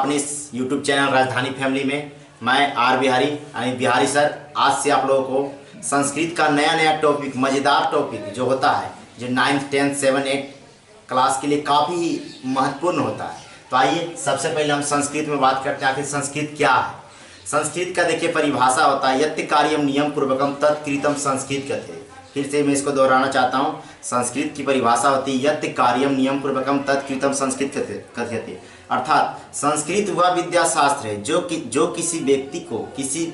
अपने इस YouTube channel राजधानी फैमिली में। मैं आर बिहारी यानी बिहारी सर आज से आप लोगों को संस्कृत का नया टॉपिक, मज़ेदार टॉपिक जो होता है, जो 9th 10th 7th 8th class के लिए काफ़ी महत्वपूर्ण होता है। तो आइए सबसे पहले हम संस्कृत में बात करते हैं आखिर संस्कृत क्या है। संस्कृत का देखिए परिभाषा होता है यत् कार्यम नियम पूर्वकम तत्कृतम संस्कृत कहते। फिर से मैं इसको दोहराना चाहता हूँ। संस्कृत की परिभाषा होती है यत् कार्यम नियम पूर्वकम तत्कृतम संस्कृत कहते। अर्थात संस्कृत वह विद्या शास्त्र है जो किसी व्यक्ति को किसी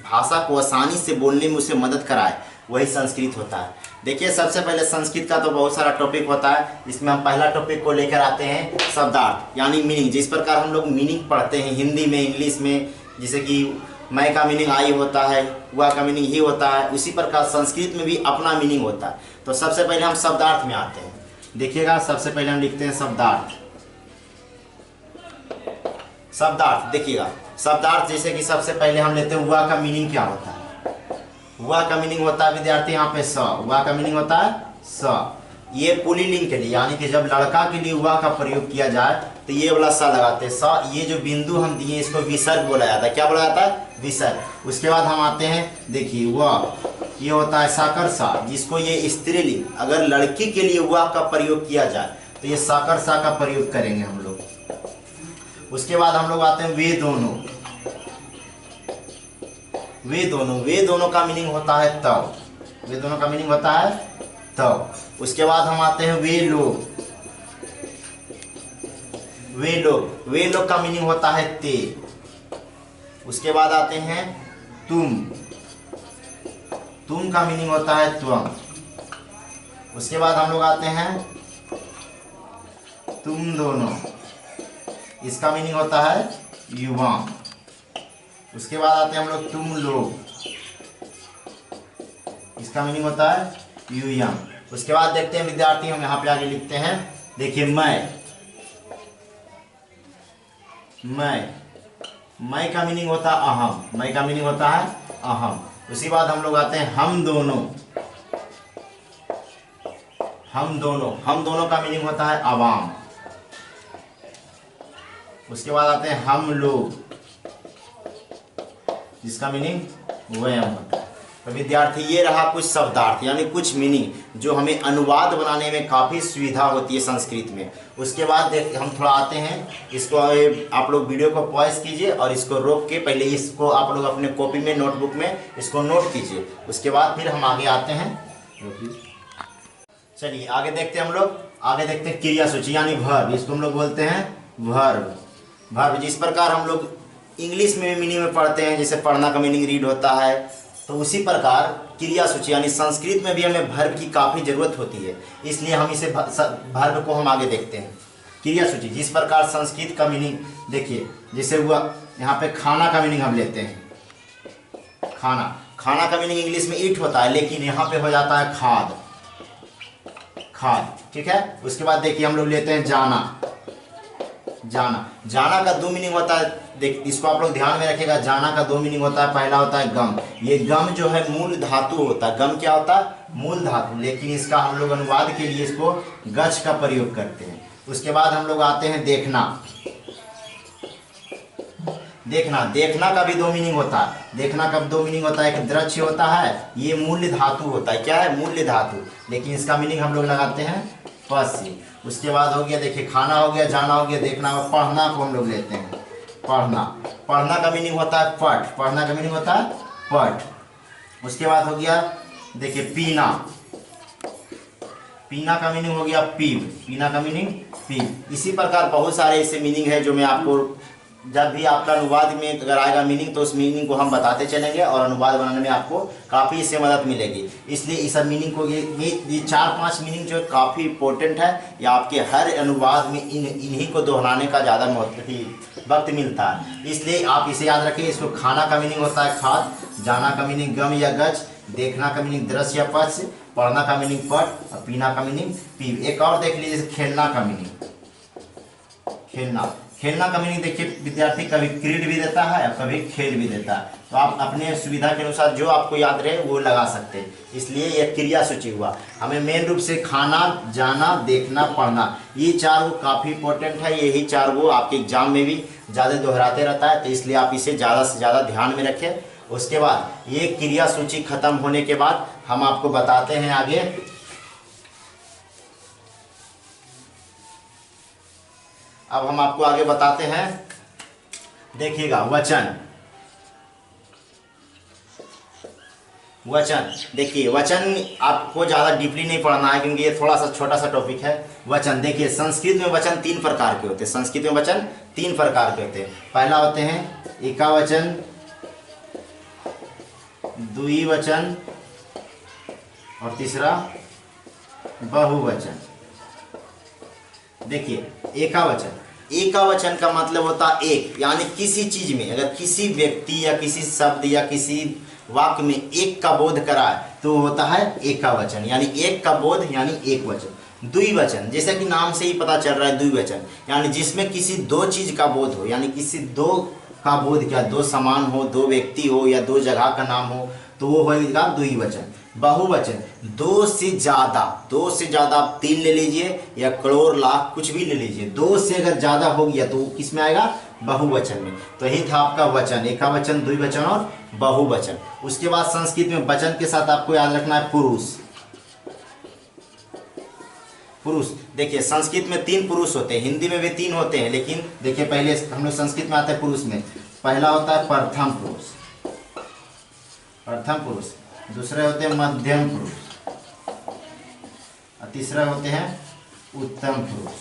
भाषा को आसानी से बोलने में उसे मदद कराए, वही संस्कृत होता है। देखिए सबसे पहले संस्कृत का तो बहुत सारा टॉपिक होता है। इसमें हम पहला टॉपिक को लेकर आते हैं शब्दार्थ यानी मीनिंग। जिस प्रकार हम लोग मीनिंग पढ़ते हैं हिंदी में, इंग्लिश में, जैसे कि मैं का मीनिंग आई होता है, वह का मीनिंग ही होता है, उसी प्रकार संस्कृत में भी अपना मीनिंग होता है। तो सबसे पहले हम शब्दार्थ में आते हैं। देखिएगा सबसे पहले हम लिखते हैं शब्दार्थ। शब्दार्थ देखिएगा, शब्दार्थ जैसे कि सबसे पहले हम लेते हैं हुआ का मीनिंग क्या होता है। हुआ का मीनिंग होता है विद्यार्थी यहाँ पे स। हुआ का मीनिंग होता है स। ये पुल्लिंग के लिए यानी कि जब लड़का के लिए हुआ का प्रयोग किया जाए तो ये वाला स लगाते हैं स। ये जो बिंदु हम दिए इसको विसर्ग बोला जाता है। क्या बोला जाता है? विसर्ग। उसके बाद हम आते हैं, देखिए वह ये होता है साकर सा, जिसको ये स्त्रीलिंग, अगर लड़की के लिए हुआ का प्रयोग किया जाए तो ये साकर सा का प्रयोग करेंगे हम लोग। उसके बाद हम लोग आते हैं वे दोनों। वे दोनों का मीनिंग होता है तब। वे दोनों का मीनिंग होता है तब। उसके बाद हम आते हैं वे लोग। वे लोग का मीनिंग होता है ते। उसके बाद आते हैं तुम का मीनिंग होता है त्वम। उसके बाद हम लोग आते हैं तुम दोनों, इसका मीनिंग होता है युवा। उसके बाद आते हैं हम लोग तुम लोग, इसका मीनिंग होता है यूयम। उसके बाद देखते हैं विद्यार्थी, हम यहाँ पे आगे लिखते हैं, देखिए मैं का मीनिंग होता है अहम। मैं का मीनिंग होता है अहम। उसी बाद हम लोग आते हैं हम दोनों। हम दोनों का मीनिंग होता है अवाम। उसके बाद आते हैं हम लोग, जिसका मीनिंग वयम होता है। तो विद्यार्थी ये रहा कुछ शब्दार्थ यानी कुछ मीनिंग जो हमें अनुवाद बनाने में काफ़ी सुविधा होती है संस्कृत में। उसके बाद हम थोड़ा आते हैं, इसको आप लोग वीडियो को पॉज कीजिए और इसको रोक के पहले इसको आप लोग अपने कॉपी में, नोटबुक में इसको नोट कीजिए। उसके बाद फिर हम आगे आते हैं। चलिए आगे देखते हैं हम लोग। आगे देखते हैं क्रिया सूची यानी वर्ब। इसको हम लोग बोलते हैं वर्ब। जिस प्रकार हम लोग इंग्लिश में भी मीनिंग में पढ़ते हैं, जैसे पढ़ना का मीनिंग रीड होता है, तो उसी प्रकार क्रिया सूची यानी संस्कृत में भी हमें वर्ब की काफ़ी ज़रूरत होती है। इसलिए हम इसे वर्ब को हम आगे देखते हैं। क्रिया सूची जिस प्रकार संस्कृत का मीनिंग देखिए, जैसे हुआ यहाँ पे खाना का मीनिंग हम लेते हैं। खाना का मीनिंग इंग्लिश में ईट होता है, लेकिन यहाँ पे हो जाता है खाद। ठीक है। उसके बाद देखिए हम लोग लेते हैं जाना का दो मीनिंग होता है। देख इसको आप लोग ध्यान में रखिएगा। जाना का दो मीनिंग होता है। पहला होता है गम। ये गम जो है मूल धातु होता है। गम क्या होता है? मूल धातु। लेकिन इसका हम लोग अनुवाद के लिए इसको गच का प्रयोग करते हैं। उसके बाद हम लोग आते हैं देखना का भी दो मीनिंग होता है। देखना का दो मीनिंग होता है। एक दृश्य होता है, ये मूल्य धातु होता है। क्या है? मूल्य धातु। लेकिन इसका मीनिंग हम लोग लगाते हैं पश्य। उसके बाद हो गया, देखिए खाना हो गया, जाना हो गया, देखना और पढ़ना को हम लोग लेते हैं। पढ़ना का मीनिंग होता है पठ। पढ़ना का मीनिंग होता है पठ। उसके बाद हो गया, देखिए पीना का मीनिंग हो गया पीव। पीना का मीनिंग पीव। इसी प्रकार बहुत सारे ऐसे मीनिंग है जो मैं आपको जब भी आपका अनुवाद में अगर आएगा मीनिंग तो उस मीनिंग को हम बताते चलेंगे और अनुवाद बनाने में आपको काफ़ी इससे मदद मिलेगी। इसलिए इस मीनिंग को ये 4-5 मीनिंग जो काफ़ी इंपॉर्टेंट है, या आपके हर अनुवाद में इन्हीं को दोहराने का ज़्यादा वक्त मिलता है। इसलिए आप इसे याद रखिए। इसको खाना का मीनिंग होता है खाद, जाना का मीनिंग गम या गच, देखना का मीनिंग दृश्य या पश्य, पढ़ना का मीनिंग पठ और पीना का मीनिंग पीव। एक और देख लीजिए खेलना का मीनिंग खेलना का मीनिंग देखिए विद्यार्थी कभी क्रीड भी देता है और कभी खेल भी देता है। तो आप अपने सुविधा के अनुसार जो आपको याद रहे वो लगा सकते हैं। इसलिए यह क्रिया सूची हुआ। हमें मेन रूप से खाना, जाना, देखना, पढ़ना, ये 4 वो काफ़ी इंपॉर्टेंट है। यही 4 वो आपके एग्जाम में भी ज़्यादा दोहराते रहता है, तो इसलिए आप इसे ज़्यादा से ज़्यादा ध्यान में रखें। उसके बाद ये क्रिया सूची खत्म होने के बाद हम आपको बताते हैं आगे। अब हम आपको आगे बताते हैं, देखिएगा वचन। वचन देखिए, वचन आपको ज़्यादा डीपली नहीं पढ़ना है क्योंकि ये थोड़ा सा छोटा सा टॉपिक है। वचन देखिए, संस्कृत में वचन 3 प्रकार के होते हैं। संस्कृत में वचन 3 प्रकार के होते हैं। पहला होते हैं एकावचन, द्विवचन और तीसरा बहुवचन। देखिए एकावचन का मतलब होता है एक, यानी किसी चीज में अगर किसी व्यक्ति या किसी शब्द या किसी वाक्य में एक का बोध कराए तो होता है एकावचन, यानी एक का बोध यानी एक वचन। द्विवचन जैसा कि नाम से ही पता चल रहा है, द्विवचन यानी जिसमें किसी दो चीज का बोध हो, यानी किसी दो का बोध, क्या दो समान हो, दो व्यक्ति हो या दो जगह का नाम हो, तो वो होगा द्विवचन। बहुवचन दो से ज्यादा आप 3 ले लीजिए या करोड़ लाख कुछ भी ले लीजिए, 2 से अगर ज्यादा हो गया तो किस में आएगा? बहुवचन में। तो यही था आपका वचन, एकावचन, द्विवचन और बहुवचन। उसके बाद संस्कृत में वचन के साथ आपको याद रखना है पुरुष। पुरुष देखिए, संस्कृत में 3 पुरुष होते हैं, हिंदी में भी 3 होते हैं, लेकिन देखिए पहले हम लोग संस्कृत में आते हैं पुरुष में। पहला होता है प्रथम पुरुष, दूसरे होते हैं मध्यम पुरुष और तीसरा होते हैं उत्तम पुरुष।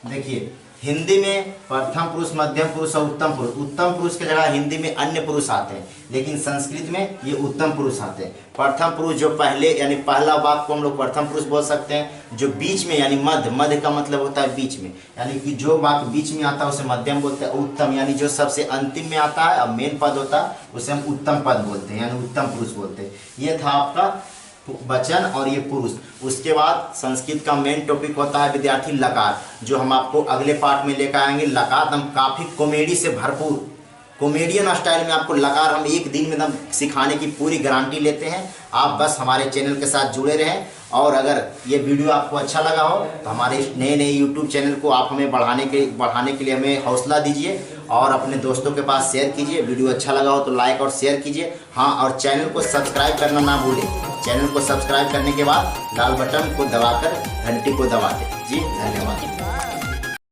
देखिए हिंदी में प्रथम पुरुष, मध्यम पुरुष और उत्तम पुरुष। उत्तम पुरुष की जगह हिंदी में अन्य पुरुष आते हैं, लेकिन संस्कृत में ये उत्तम पुरुष आते हैं। प्रथम पुरुष जो पहले यानी पहला वाक्य को हम लोग प्रथम पुरुष बोल सकते हैं। जो बीच में यानी मध्य का मतलब होता है बीच में, यानी कि जो वाक्य बीच में आता है उसे मध्यम बोलते हैं। उत्तम यानी जो सबसे अंतिम में आता है और मेन पद होता है उसे हम उत्तम पद बोलते हैं, यानी उत्तम पुरुष बोलते हैं। ये था आपका वचन और ये पुरुष। उसके बाद संस्कृत का मेन टॉपिक होता है विद्यार्थी लकार, जो हम आपको अगले पार्ट में लेकर आएंगे। लकार हम काफ़ी कॉमेडी से भरपूर, कॉमेडियन स्टाइल में आपको लकार हम एक दिन में एकदम सिखाने की पूरी गारंटी लेते हैं। आप बस हमारे चैनल के साथ जुड़े रहें, और अगर ये वीडियो आपको अच्छा लगा हो तो हमारे इस नए यूट्यूब चैनल को आप हमें बढ़ाने के लिए हमें हौसला दीजिए और अपने दोस्तों के पास शेयर कीजिए। वीडियो अच्छा लगा हो तो लाइक और शेयर कीजिए। हाँ, और चैनल को सब्सक्राइब करना ना भूलें। चैनल को सब्सक्राइब करने के बाद लाल बटन को दबाकर घंटी को दबा दें। जी धन्यवाद।